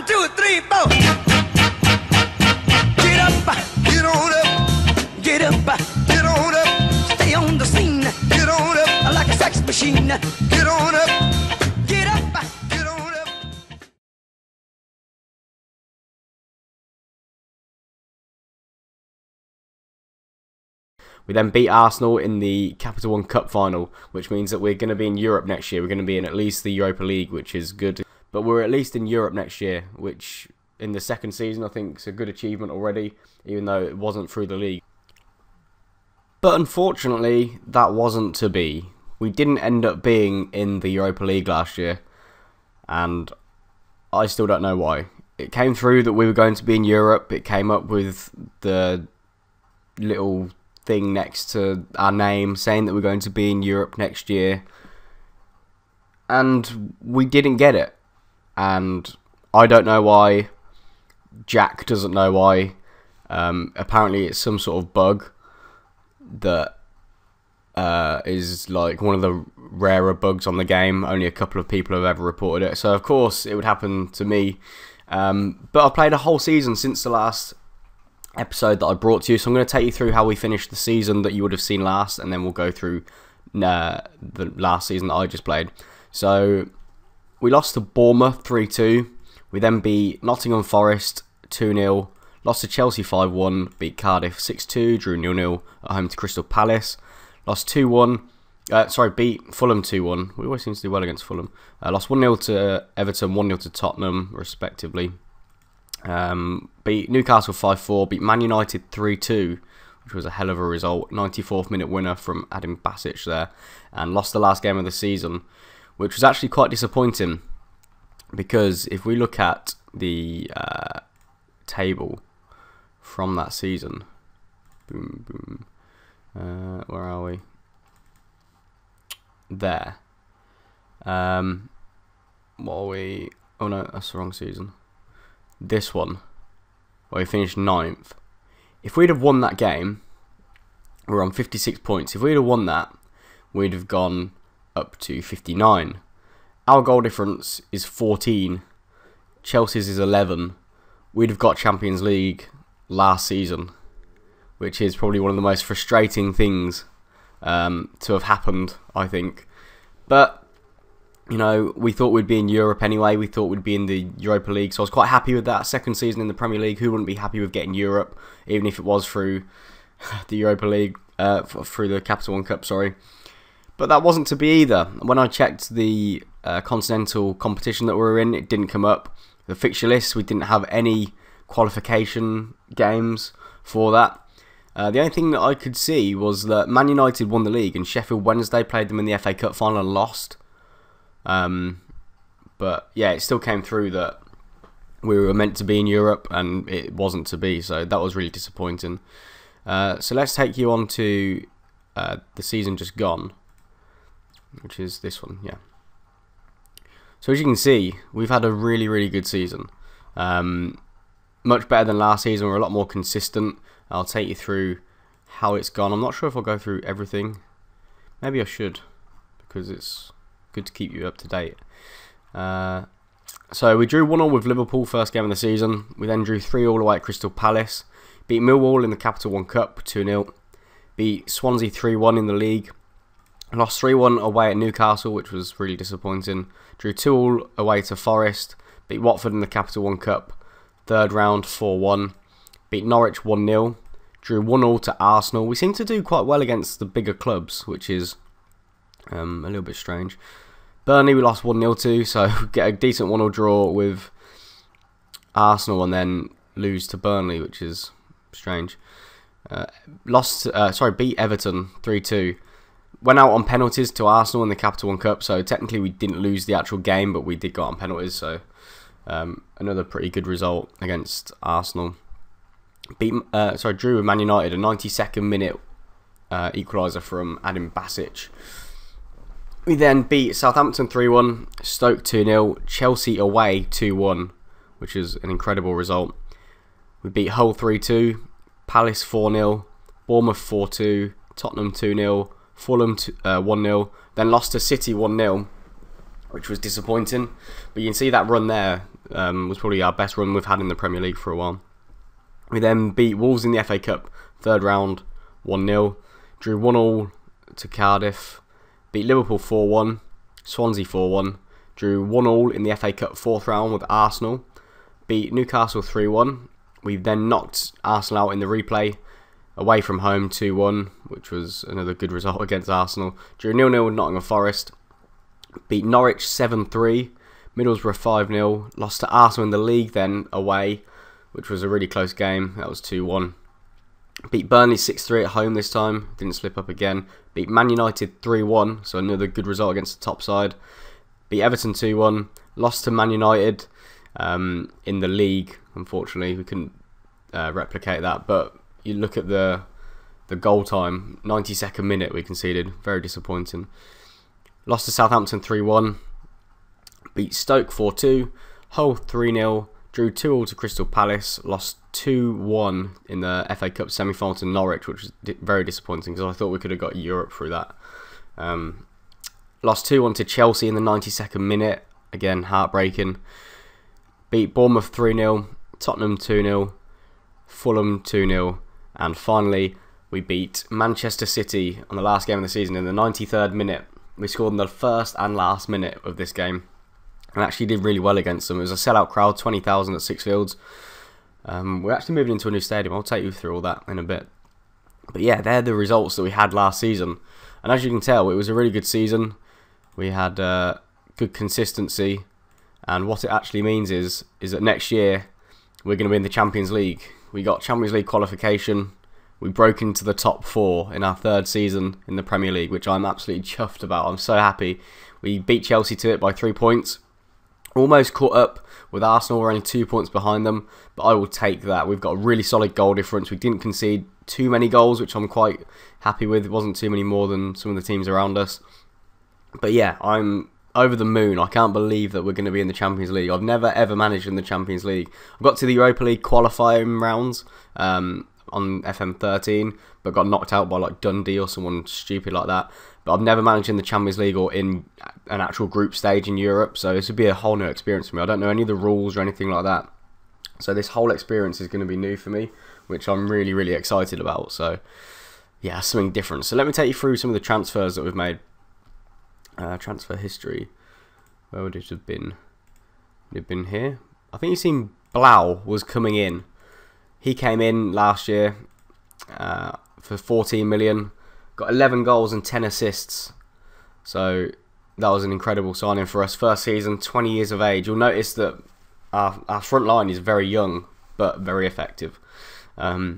1, 2, 3, 4. Get up, get on up, get up, get on up. Stay on the scene, get on up like a sex machine. Get on up, get up, get on up. We then beat Arsenal in the Capital One Cup final, which means that we're going to be in Europe next year. We're going to be in at least the Europa League, which is good. But we're at least in Europe next year, which in the second season I think is a good achievement already, even though it wasn't through the league. But unfortunately, that wasn't to be. We didn't end up being in the Europa League last year, and I still don't know why. It came through that we were going to be in Europe. It came up with the little thing next to our name saying that we're going to be in Europe next year, and we didn't get it, and I don't know why. Jack doesn't know why. Apparently it's some sort of bug that is like one of the rarer bugs on the game. Only a couple of people have ever reported it, so of course it would happen to me. But I've played a whole season since the last episode that I brought to you, so I'm going to take you through how we finished the season that you would have seen last, and then we'll go through the last season that I just played. So we lost to Bournemouth 3-2. We then beat Nottingham Forest 2-0, lost to Chelsea 5-1, beat Cardiff 6-2, drew 0-0 at home to Crystal Palace, lost 2-1. Beat Fulham 2-1. We always seem to do well against Fulham. Lost 1-0 to Everton, 1-0 to Tottenham, respectively. Beat Newcastle 5-4, beat Man United 3-2, which was a hell of a result. 94th minute winner from Adam Basic there, and lost the last game of the season, which was actually quite disappointing, because if we look at the table from that season, boom, boom, where are we? There. What are we? Oh no, that's the wrong season. This one, where we finished 9th. If we'd have won that game, we're on 56 points. If we'd have won that, we'd have gone up to 59. Our goal difference is 14. Chelsea's is 11. We'd have got Champions League last season, which is probably one of the most frustrating things to have happened, I think. But you know, we thought we'd be in Europe anyway. We thought we'd be in the Europa League, so I was quite happy with that. Second season in the Premier League, who wouldn't be happy with getting Europe, even if it was through the Europa League, through the Capital One Cup, sorry. But that wasn't to be either. When I checked the continental competition that we were in, it didn't come up. The fixture list, we didn't have any qualification games for that. The only thing that I could see was that Man United won the league, and Sheffield Wednesday played them in the FA Cup final and lost. But yeah, it still came through that we were meant to be in Europe, and it wasn't to be, so that was really disappointing. So let's take you on to the season just gone, which is this one, yeah. So as you can see, we've had a really, really good season. Much better than last season. We're a lot more consistent. I'll take you through how it's gone. I'm not sure if I'll go through everything. Maybe I should, because it's good to keep you up to date. So we drew 1-1 with Liverpool, first game of the season. We then drew 3-3 away at Crystal Palace. Beat Millwall in the Capital One Cup 2-0. Beat Swansea 3-1 in the league. Lost 3-1 away at Newcastle, which was really disappointing. Drew 2-2 away to Forest. Beat Watford in the Capital One Cup, third round 4-1. Beat Norwich 1-0. Drew 1-1 to Arsenal. We seem to do quite well against the bigger clubs, which is a little bit strange. Burnley we lost 1-0 to, so get a decent 1-0 draw with Arsenal and then lose to Burnley, which is strange. Beat Everton 3-2. Went out on penalties to Arsenal in the Capital One Cup, so technically we didn't lose the actual game, but we did go out on penalties, so another pretty good result against Arsenal. Drew with Man United, a 92nd minute equaliser from Adam Basic. We then beat Southampton 3-1, Stoke 2-0, Chelsea away 2-1, which is an incredible result. We beat Hull 3-2, Palace 4-0, Bournemouth 4-2, Tottenham 2-0, Fulham 1-0, then lost to City 1-0. which was disappointing. But you can see that run there was probably our best run we've had in the Premier League for a while. We then beat Wolves in the FA Cup, third round, 1-0. Drew 1-1 to Cardiff. Beat Liverpool 4-1. Swansea 4-1. Drew 1-1 in the FA Cup, fourth round with Arsenal. Beat Newcastle 3-1. We then knocked Arsenal out in the replay, away from home 2-1, which was another good result against Arsenal. Drew 0-0 with Nottingham Forest. Beat Norwich 7-3. Middlesbrough 5-0. Lost to Arsenal in the league then away, which was a really close game. That was 2-1. Beat Burnley 6-3 at home this time. Didn't slip up again. Beat Man United 3-1, so another good result against the top side. Beat Everton 2-1. Lost to Man United in the league. Unfortunately, we couldn't replicate that. But you look at the goal time, 92nd minute we conceded. Very disappointing. Lost to Southampton 3-1. Beat Stoke 4-2. Hull 3-0. Drew 2-2 to Crystal Palace. Lost 2-1 in the FA Cup semi-final to Norwich, which was very disappointing because I thought we could have got Europe through that. Lost 2-1 to Chelsea in the 92nd minute. Again, heartbreaking. Beat Bournemouth 3-0. Tottenham 2-0. Fulham 2-0. And finally, we beat Manchester City on the last game of the season in the 93rd minute. We scored in the first and last minute of this game. And actually did really well against them. It was a sellout crowd, 20,000 at Sixfields. We're actually moving into a new stadium. I'll take you through all that in a bit. But yeah, they're the results that we had last season. And as you can tell, it was a really good season. We had good consistency. And what it actually means is that next year, we're going to be in the Champions League. We got Champions League qualification. We broke into the top 4 in our third season in the Premier League, which I'm absolutely chuffed about. I'm so happy. We beat Chelsea to it by 3 points. Almost caught up with Arsenal. We're only 2 points behind them, but I will take that. We've got a really solid goal difference. We didn't concede too many goals, which I'm quite happy with. It wasn't too many more than some of the teams around us. But yeah, I'm over the moon. I can't believe that we're going to be in the Champions League. I've never ever managed in the Champions League. I got to the Europa League qualifying rounds on FM13, but got knocked out by like Dundee or someone stupid like that. But I've never managed in the Champions League or in an actual group stage in Europe, so this would be a whole new experience for me. I don't know any of the rules or anything like that, so this whole experience is going to be new for me, which I'm really, really excited about. So yeah, something different. So let me take you through some of the transfers that we've made. Transfer history. Where would it have been? Would it have been here? I think you've seen Blau was coming in. He came in last year for 14 million. Got 11 goals and 10 assists. So that was an incredible signing for us. First season, 20 years of age. You'll notice that our front line is very young, but very effective. Jose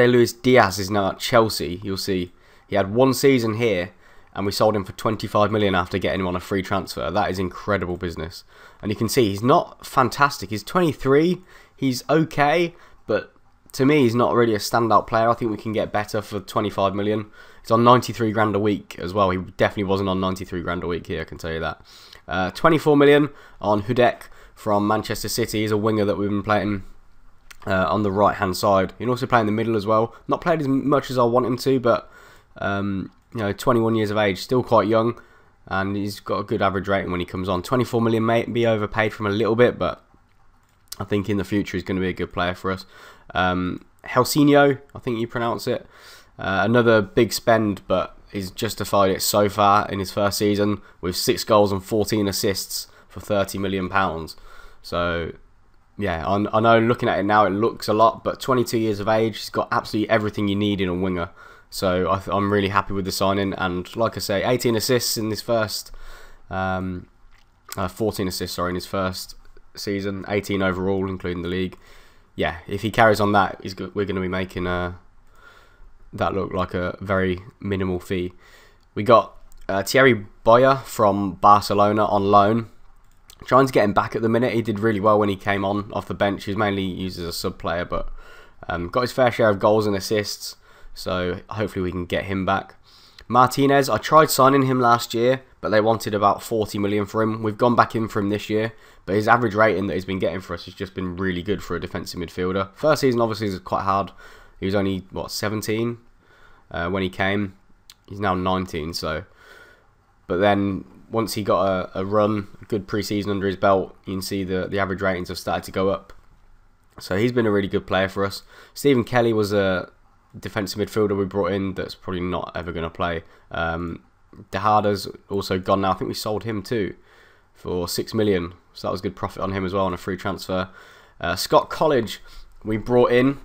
Luis Diaz is now at Chelsea. You'll see he had 1 season here, and we sold him for 25 million after getting him on a free transfer. That is incredible business. And you can see he's not fantastic. He's 23. He's okay, but to me, he's not really a standout player. I think we can get better for 25 million. He's on 93 grand a week as well. He definitely wasn't on 93 grand a week here, I can tell you that. 24 million on Hudek from Manchester City. He's a winger that we've been playing on the right-hand side. He can also play in the middle as well. Not played as much as I want him to, but you know, 21 years of age, still quite young, and he's got a good average rating when he comes on. 24 million may be overpaid from a little bit, but I think in the future he's going to be a good player for us. Helsinho, I think you pronounce it. Another big spend, but he's justified it so far in his first season with 6 goals and 14 assists for £30 million. So yeah, I know looking at it now it looks a lot, but 22 years of age, he's got absolutely everything you need in a winger. So I'm really happy with the signing, and like I say, 18 assists in his first, 14 assists, sorry, in his first season, 18 overall, including the league. Yeah, if he carries on that, we're going to be making that look like a very minimal fee. We got Thierry Boyer from Barcelona on loan. Trying to get him back at the minute. He did really well when he came on off the bench. He was mainly used as a sub player, but got his fair share of goals and assists. So hopefully we can get him back. Martinez, I tried signing him last year, but they wanted about 40 million for him. We've gone back in for him this year, but his average rating that he's been getting for us has just been really good for a defensive midfielder. First season obviously is quite hard. He was only, what, 17 when he came. He's now 19, so. But then once he got a run, a good pre-season under his belt, you can see the average ratings have started to go up. So he's been a really good player for us. Stephen Kelly was a defensive midfielder we brought in that's probably not ever going to play. Deharda's also gone now. I think we sold him too for 6 million. So that was good profit on him as well on a free transfer. Scott College we brought in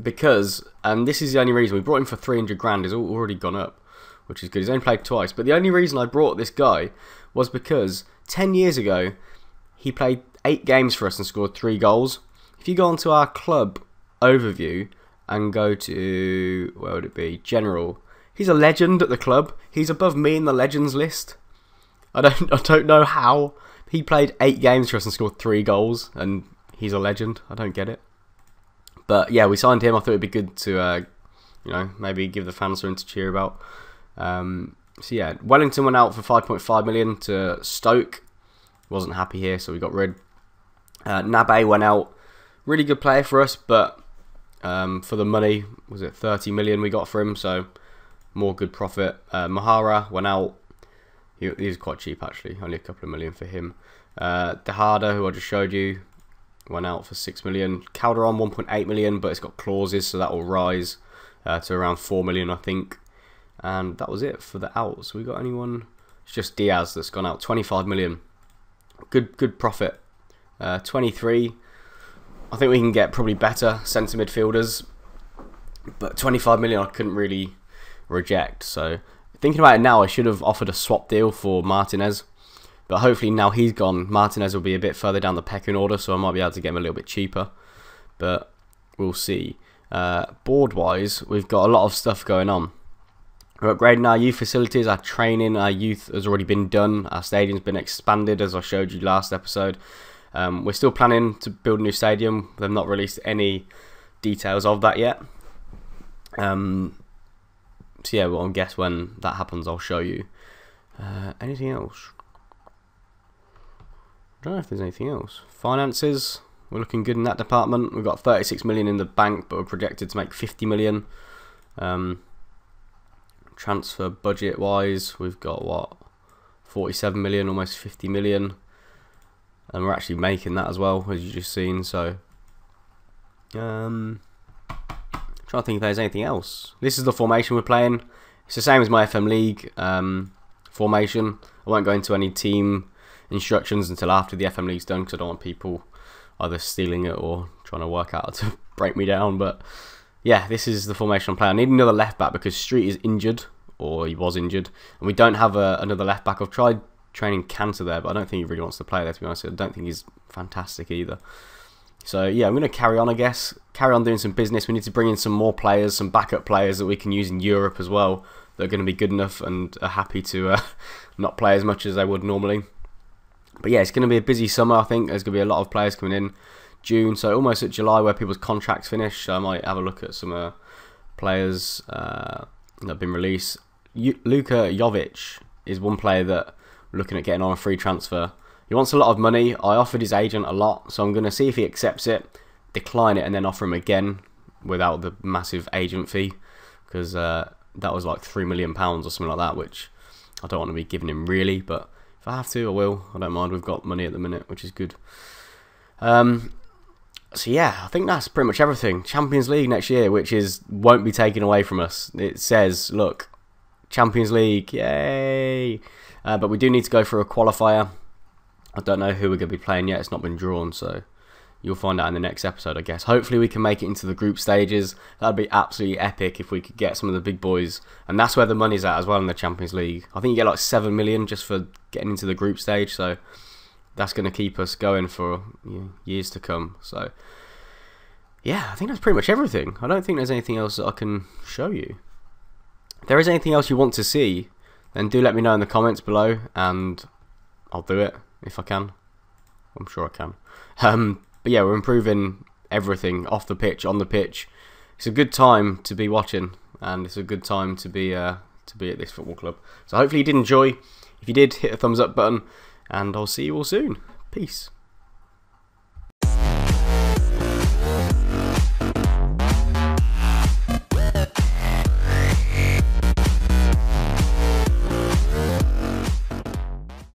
because, and this is the only reason, we brought him for 300 grand. He's already gone up, which is good. He's only played twice. But the only reason I brought this guy was because 10 years ago, he played 8 games for us and scored 3 goals. If you go onto our club overview and go to, where would it be, General, he's a legend at the club. He's above me in the legends list. I don't know how. He played 8 games for us and scored 3 goals, and he's a legend. I don't get it. But yeah, we signed him. I thought it'd be good to, you know, maybe give the fans something to cheer about. So yeah, Wellington went out for 5.5 million to Stoke. Wasn't happy here, so we got rid. Nabe went out. Really good player for us, but for the money, was it 30 million we got for him? So more good profit. Mahara went out. He was quite cheap actually, only a couple of million for him. Deharda, who I just showed you, went out for 6 million. Calderon 1.8 million, but it's got clauses, so that will rise to around 4 million, I think. And that was it for the outs. We got anyone? It's just Diaz that's gone out. 25 million. Good profit. 23. I think we can get probably better centre midfielders, but 25 million I couldn't really reject. So thinking about it now, I should have offered a swap deal for Martinez, but hopefully now he's gone, Martinez will be a bit further down the pecking order, so I might be able to get him a little bit cheaper, but we'll see. Board wise, we've got a lot of stuff going on. We're upgrading our youth facilities, our training, our youth has already been done, our stadium's been expanded as I showed you last episode. We're still planning to build a new stadium. They've not released any details of that yet. So yeah, well, I guess when that happens, I'll show you. Anything else? I don't know if there's anything else. Finances, we're looking good in that department. We've got 36 million in the bank, but we're projected to make 50 million. Transfer budget wise, we've got what, 47 million, almost 50 million. And we're actually making that as well, as you've just seen. So, trying to think if there's anything else. This is the formation we're playing. It's the same as my FM League formation. I won't go into any team instructions until after the FM League's done, because I don't want people either stealing it or trying to work out how to break me down. But yeah, this is the formation I'm playing. I need another left back because Street is injured, or he was injured, and we don't have another left back. I've tried training Cantor there, but I don't think he really wants to play there, to be honest. I don't think he's fantastic either. So yeah, I'm going to carry on, I guess. Carry on doing some business. We need to bring in some more players, some backup players that we can use in Europe as well, that are going to be good enough and are happy to not play as much as they would normally. But yeah, it's going to be a busy summer, I think. There's going to be a lot of players coming in June, so almost at July where people's contracts finish. So I might have a look at some players that have been released. Luka Jovic is one player that we're looking at getting on a free transfer. He wants a lot of money. I offered his agent a lot, so I'm going to see if he accepts it, decline it, and then offer him again without the massive agent fee, because that was like £3 million or something like that, which I don't want to be giving him really, but if I have to, I will. I don't mind. We've got money at the minute, which is good. So yeah, I think that's pretty much everything. Champions League next year, which won't be taken away from us. It says, look, Champions League, yay! But we do need to go for a qualifier. I don't know who we're going to be playing yet. It's not been drawn, so you'll find out in the next episode, I guess. Hopefully we can make it into the group stages. That'd be absolutely epic if we could get some of the big boys. And that's where the money's at as well in the Champions League. I think you get like 7 million just for getting into the group stage, so that's going to keep us going for years to come. So yeah, I think that's pretty much everything. I don't think there's anything else that I can show you. If there is anything else you want to see, then do let me know in the comments below, and I'll do it if I can. I'm sure I can. But yeah, we're improving everything off the pitch, on the pitch. It's a good time to be watching, and it's a good time to be at this football club. So hopefully you did enjoy. If you did, hit the thumbs up button, and I'll see you all soon. Peace.